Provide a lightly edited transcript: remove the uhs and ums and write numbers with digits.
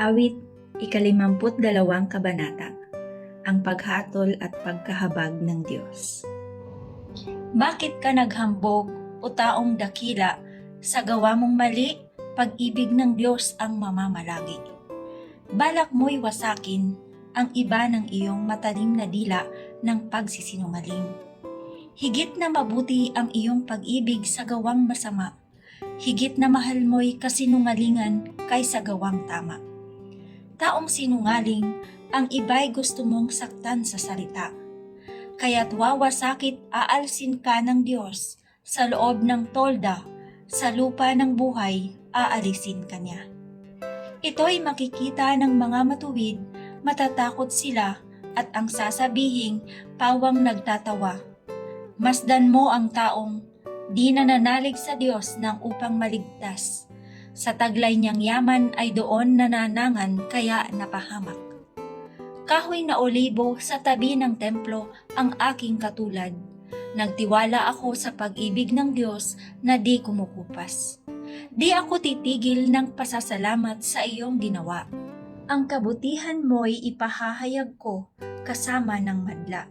Awit, 52 kabanata, ang paghatol at pagkahabag ng Diyos. Bakit ka naghambog, o taong dakila, sa gawa mong mali, pag-ibig ng Diyos ang mamamalagi? Balak mo'y wasakin ang iba ng iyong matalim na dila ng pagsisinungaling. Higit na mabuti ang iyong pag-ibig sa gawang masama, higit na mahal mo'y kasinungalingan kaysa gawang tama. Taong sinungaling, ang iba'y gusto mong saktan sa salita. Kaya't wawasakit aalsin ka ng Diyos, sa loob ng tolda, sa lupa ng buhay, aalisin ka niya. Ito'y makikita ng mga matuwid, matatakot sila, at ang sasabihing pawang nagtatawa. Masdan mo ang taong di nananalig sa Diyos nang upang maligtas. Sa taglay niyang yaman ay doon nananangan kaya napahamak. Kahoy na olibo sa tabi ng templo ang aking katulad. Nagtiwala ako sa pag-ibig ng Diyos na di kumukupas. Di ako titigil ng pasasalamat sa iyong ginawa. Ang kabutihan mo'y ipahahayag ko kasama ng madla.